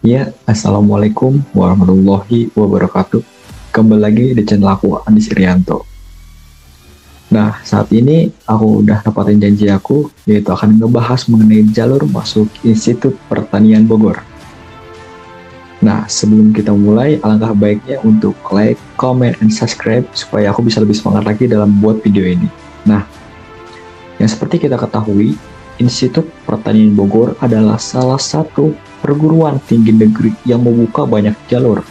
Ya, Assalamualaikum warahmatullahi wabarakatuh. Kembali lagi di channel aku, Andi Irianto. Nah, saat ini aku udah dapatin janji aku, yaitu akan ngebahas mengenai jalur masuk Institut Pertanian Bogor. Nah, sebelum kita mulai, alangkah baiknya untuk like, comment, and subscribe, supaya aku bisa lebih semangat lagi dalam buat video ini. Nah, yang seperti kita ketahui, Institut Pertanian Bogor adalah salah satu perguruan tinggi negeri yang membuka banyak jalur,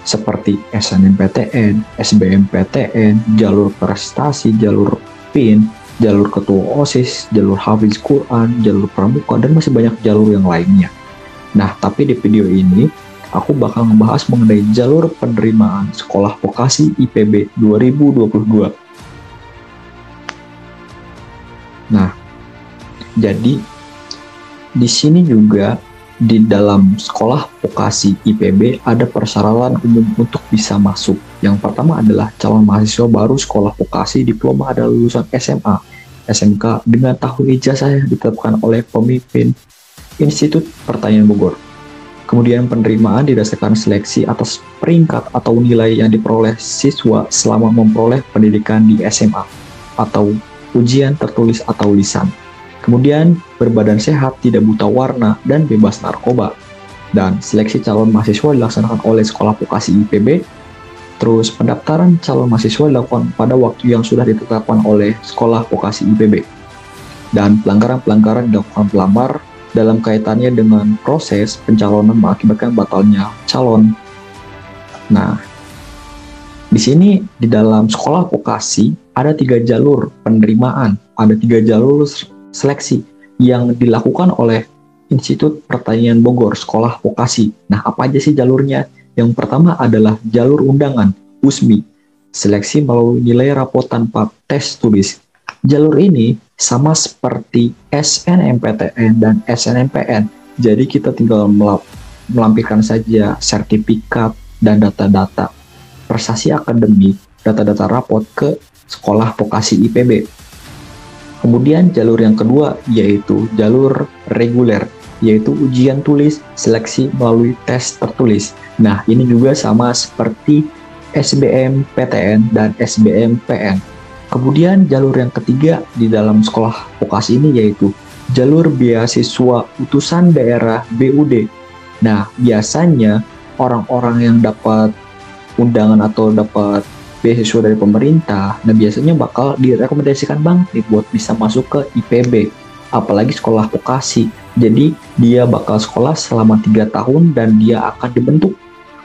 seperti SNMPTN, SBMPTN, jalur prestasi, jalur PIN, jalur ketua OSIS, jalur Hafiz Quran, jalur pramuka, dan masih banyak jalur yang lainnya. Nah, tapi di video ini, aku bakal ngebahas mengenai jalur penerimaan sekolah vokasi IPB 2022. Nah, jadi di sini juga di dalam sekolah vokasi IPB ada persyaratan umum untuk bisa masuk. Yang pertama adalah calon mahasiswa baru sekolah vokasi diploma adalah lulusan SMA, SMK dengan tahun ijazah yang ditetapkan oleh pemimpin Institut Pertanian Bogor. Kemudian penerimaan didasarkan seleksi atas peringkat atau nilai yang diperoleh siswa selama memperoleh pendidikan di SMA atau ujian tertulis atau lisan. Kemudian berbadan sehat, tidak buta warna, dan bebas narkoba. Dan seleksi calon mahasiswa dilaksanakan oleh sekolah vokasi IPB. Terus pendaftaran calon mahasiswa dilakukan pada waktu yang sudah ditetapkan oleh sekolah vokasi IPB. Dan pelanggaran-pelanggaran dilakukan pelamar dalam kaitannya dengan proses pencalonan mengakibatkan batalnya calon. Nah, di sini di dalam sekolah vokasi ada 3 jalur penerimaan, ada 3 jalur seleksi yang dilakukan oleh Institut Pertanian Bogor Sekolah Vokasi. Nah, apa aja sih jalurnya? Yang pertama adalah jalur undangan, USMI, seleksi melalui nilai rapot tanpa tes tulis. Jalur ini sama seperti SNMPTN dan SNMPN, jadi kita tinggal melampirkan saja sertifikat dan data-data prestasi akademik, data-data rapot ke sekolah vokasi IPB. Kemudian jalur yang kedua yaitu jalur reguler, yaitu ujian tulis seleksi melalui tes tertulis. Nah, ini juga sama seperti SBMPTN dan SBMPN. Kemudian jalur yang ketiga di dalam sekolah vokasi ini yaitu jalur beasiswa utusan daerah BUD. Nah, biasanya orang-orang yang dapat undangan atau dapat beasiswa dari pemerintah, nah biasanya bakal direkomendasikan banget nih buat bisa masuk ke IPB, apalagi sekolah vokasi. Jadi dia bakal sekolah selama 3 tahun dan dia akan dibentuk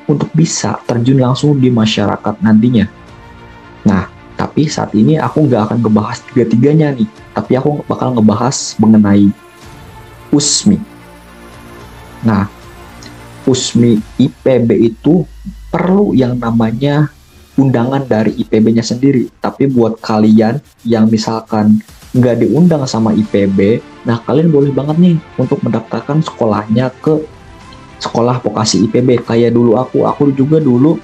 untuk bisa terjun langsung di masyarakat nantinya. Nah, tapi saat ini aku nggak akan ngebahas tiga-tiganya nih, tapi aku bakal ngebahas mengenai USMI. Nah, USMI IPB itu perlu yang namanya undangan dari IPB-nya sendiri. Tapi buat kalian yang misalkan nggak diundang sama IPB, nah kalian boleh banget nih untuk mendaftarkan sekolahnya ke sekolah vokasi IPB. Kayak dulu aku juga dulu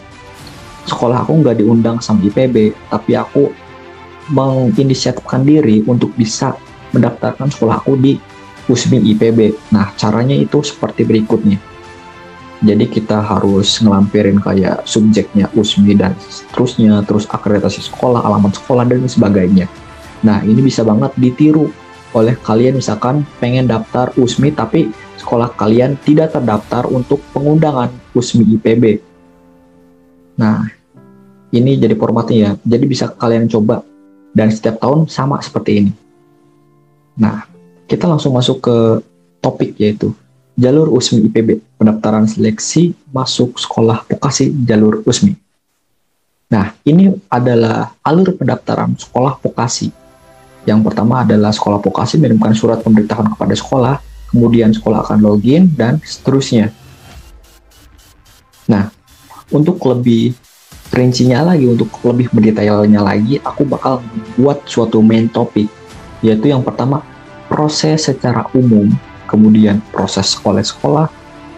sekolah aku nggak diundang sama IPB, tapi aku menginisiatifkan diri untuk bisa mendaftarkan sekolah aku di USMI IPB. Nah, caranya itu seperti berikutnya. Jadi kita harus ngelampirin kayak subjeknya USMI dan seterusnya, terus akreditasi sekolah, alamat sekolah, dan sebagainya. Nah, ini bisa banget ditiru oleh kalian misalkan pengen daftar USMI tapi sekolah kalian tidak terdaftar untuk pengundangan USMI IPB. Nah, ini jadi formatnya ya. Jadi bisa kalian coba dan setiap tahun sama seperti ini. Nah, kita langsung masuk ke topik yaitu jalur USMI IPB, pendaftaran seleksi masuk sekolah vokasi jalur USMI. Nah, ini adalah alur pendaftaran sekolah vokasi. Yang pertama adalah sekolah vokasi mengirimkan surat pemberitahuan kepada sekolah, kemudian sekolah akan login, dan seterusnya. Nah, untuk lebih rincinya lagi, untuk lebih mendetailnya lagi, aku bakal buat suatu main topik, yaitu yang pertama, proses secara umum, kemudian proses oleh sekolah,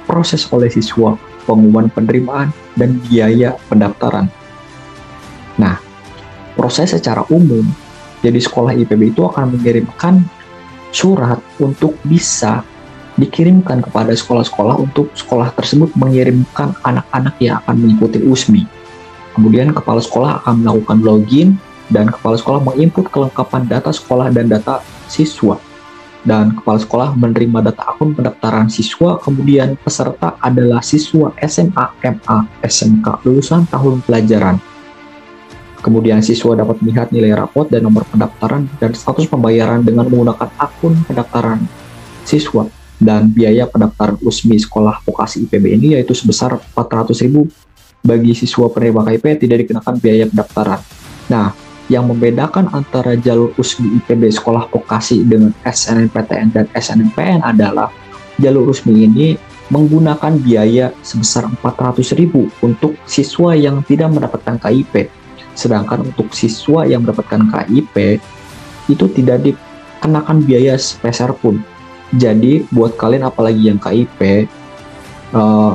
proses oleh siswa, pengumuman penerimaan, dan biaya pendaftaran. Nah, proses secara umum, jadi sekolah IPB itu akan mengirimkan surat untuk bisa dikirimkan kepada sekolah-sekolah untuk sekolah tersebut mengirimkan anak-anak yang akan mengikuti USMI. Kemudian kepala sekolah akan melakukan login dan kepala sekolah menginput kelengkapan data sekolah dan data siswa. Dan kepala sekolah menerima data akun pendaftaran siswa, kemudian peserta adalah siswa SMA, MA, SMK lulusan tahun pelajaran. Kemudian siswa dapat melihat nilai rapot dan nomor pendaftaran dan status pembayaran dengan menggunakan akun pendaftaran siswa. Dan biaya pendaftaran USMI sekolah vokasi IPB ini yaitu sebesar 400.000 bagi siswa penerima KIP tidak dikenakan biaya pendaftaran. Nah, yang membedakan antara jalur USMI IPB sekolah vokasi dengan SNMPTN dan SNMPN adalah jalur USMI ini menggunakan biaya sebesar 400.000 untuk siswa yang tidak mendapatkan KIP. Sedangkan untuk siswa yang mendapatkan KIP itu tidak dikenakan biaya sepeser pun. Jadi buat kalian apalagi yang KIP,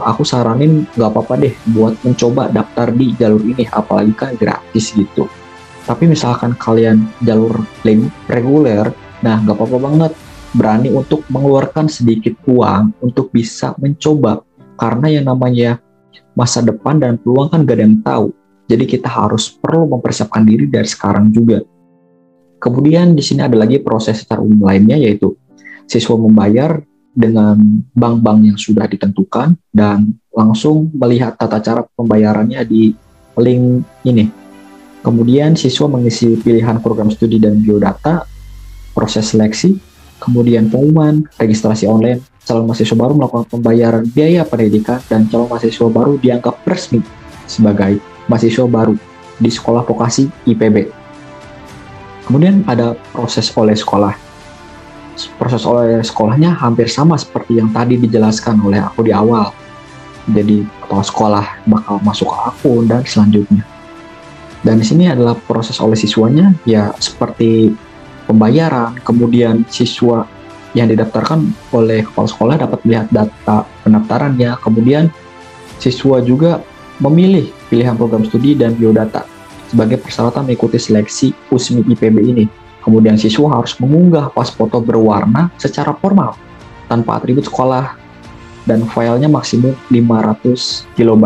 aku saranin nggak apa-apa deh buat mencoba daftar di jalur ini, apalagi kan gratis gitu. Tapi misalkan kalian jalur reguler, nah nggak apa-apa banget, berani untuk mengeluarkan sedikit uang untuk bisa mencoba, karena yang namanya masa depan dan peluang kan gak ada yang tahu. Jadi kita harus perlu mempersiapkan diri dari sekarang juga. Kemudian di sini ada lagi proses secara umum lainnya, yaitu siswa membayar dengan bank-bank yang sudah ditentukan dan langsung melihat tata cara pembayarannya di link ini. Kemudian siswa mengisi pilihan program studi dan biodata, proses seleksi, kemudian pengumuman, registrasi online, calon mahasiswa baru melakukan pembayaran biaya pendidikan, dan calon mahasiswa baru dianggap resmi sebagai mahasiswa baru di sekolah vokasi IPB. Kemudian ada proses oleh sekolah. Proses oleh sekolahnya hampir sama seperti yang tadi dijelaskan oleh aku di awal. Jadi kepala sekolah bakal masuk ke akun dan selanjutnya. Dan di sini adalah proses oleh siswanya, ya seperti pembayaran, kemudian siswa yang didaftarkan oleh kepala sekolah dapat melihat data pendaftarannya, kemudian siswa juga memilih pilihan program studi dan biodata sebagai persyaratan mengikuti seleksi USMI IPB ini. Kemudian siswa harus mengunggah pas foto berwarna secara formal tanpa atribut sekolah dan filenya maksimum 500 KB.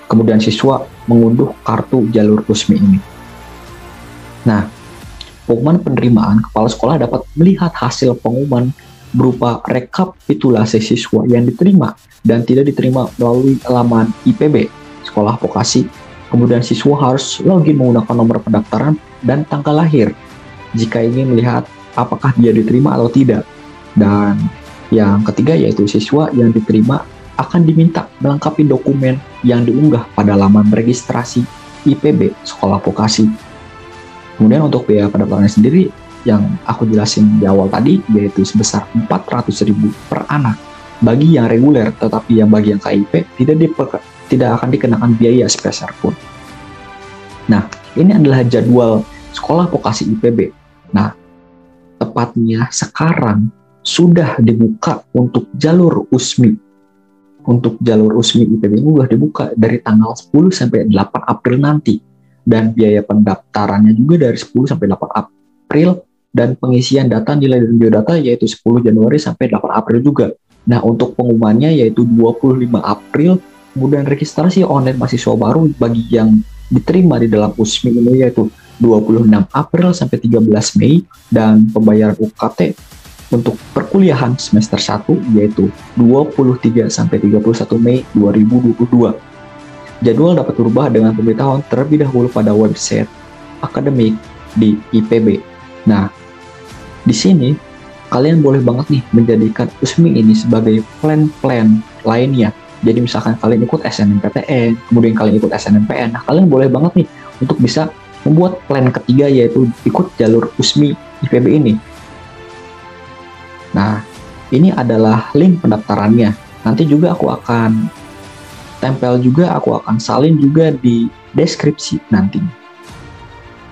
Kemudian siswa mengunduh kartu jalur USMI ini. Nah, pengumuman penerimaan, kepala sekolah dapat melihat hasil pengumuman berupa rekapitulasi siswa yang diterima dan tidak diterima melalui laman IPB, sekolah vokasi. Kemudian siswa harus login menggunakan nomor pendaftaran dan tanggal lahir jika ingin melihat apakah dia diterima atau tidak. Dan yang ketiga yaitu siswa yang diterima akan diminta melengkapi dokumen yang diunggah pada laman registrasi IPB sekolah vokasi. Kemudian untuk biaya pendaftarannya sendiri yang aku jelasin di awal tadi yaitu sebesar 400.000 per anak bagi yang reguler, tetapi yang bagi yang KIP tidak akan dikenakan biaya sepeser pun. Nah, ini adalah jadwal sekolah vokasi IPB. Nah, tepatnya sekarang sudah dibuka untuk jalur USMI. Untuk jalur USMI IPB ini sudah dibuka dari tanggal 10 sampai 8 April nanti. Dan biaya pendaftarannya juga dari 10 sampai 8 April dan pengisian data nilai dan biodata yaitu 10 Januari sampai 8 April juga. Nah, untuk pengumumannya yaitu 25 April, kemudian registrasi online mahasiswa baru bagi yang diterima di dalam USMI ini yaitu 26 April sampai 13 Mei dan pembayaran UKT untuk perkuliahan semester 1 yaitu 23 sampai 31 Mei 2022. Jadwal dapat berubah dengan pemberitahuan terlebih dahulu pada website akademik di IPB. Nah, di sini kalian boleh banget nih menjadikan USMI ini sebagai plan-plan lainnya. Jadi misalkan kalian ikut SNMPTN, kemudian kalian ikut SNMPN, nah kalian boleh banget nih untuk bisa membuat plan ketiga yaitu ikut jalur USMI IPB ini. Nah, ini adalah link pendaftarannya. Nanti juga aku akan tempel juga, aku akan salin juga di deskripsi nanti.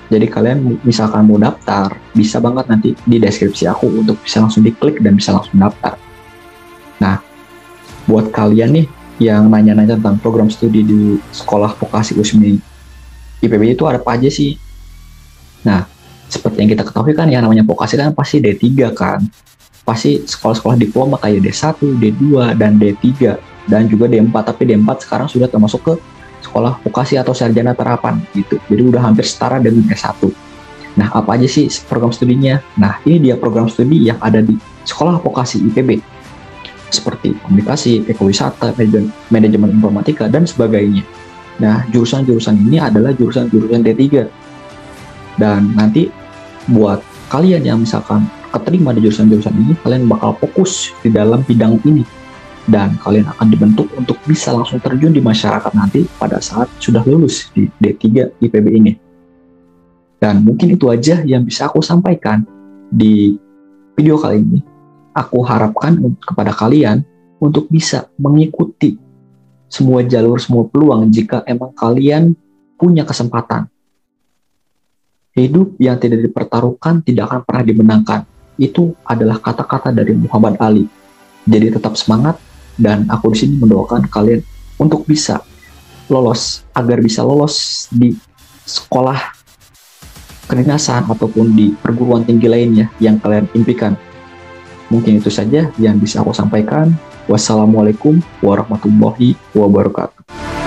Jadi kalian misalkan mau daftar, bisa banget nanti di deskripsi aku untuk bisa langsung diklik dan bisa langsung daftar. Nah, buat kalian nih yang nanya-nanya tentang program studi di sekolah vokasi USMI IPB itu ada apa aja sih? Nah, seperti yang kita ketahui kan yang namanya vokasi kan pasti D3 kan. pasti sekolah-sekolah diploma kayak D1, D2, dan D3, dan juga D4. Tapi D4 sekarang sudah termasuk ke sekolah vokasi atau sarjana terapan gitu. Jadi udah hampir setara dengan S1. Nah, apa aja sih program studinya? Nah, ini dia program studi yang ada di sekolah vokasi IPB. Seperti komunikasi, ekowisata, manajemen informatika, dan sebagainya. Nah, jurusan-jurusan ini adalah jurusan-jurusan D3. Dan nanti buat kalian yang misalkan keterima di jurusan-jurusan ini, kalian bakal fokus di dalam bidang ini. Dan kalian akan dibentuk untuk bisa langsung terjun di masyarakat nanti pada saat sudah lulus di D3 IPB ini. Dan mungkin itu aja yang bisa aku sampaikan di video kali ini. Aku harapkan kepada kalian untuk bisa mengikuti semua jalur, semua peluang jika emang kalian punya kesempatan. Hidup yang tidak dipertaruhkan tidak akan pernah dimenangkan. Itu adalah kata-kata dari Muhammad Ali. Jadi tetap semangat, dan aku di sini mendoakan kalian untuk bisa lolos, agar bisa lolos di sekolah kedinasan ataupun di perguruan tinggi lainnya yang kalian impikan. Mungkin itu saja yang bisa aku sampaikan. Wassalamualaikum warahmatullahi wabarakatuh.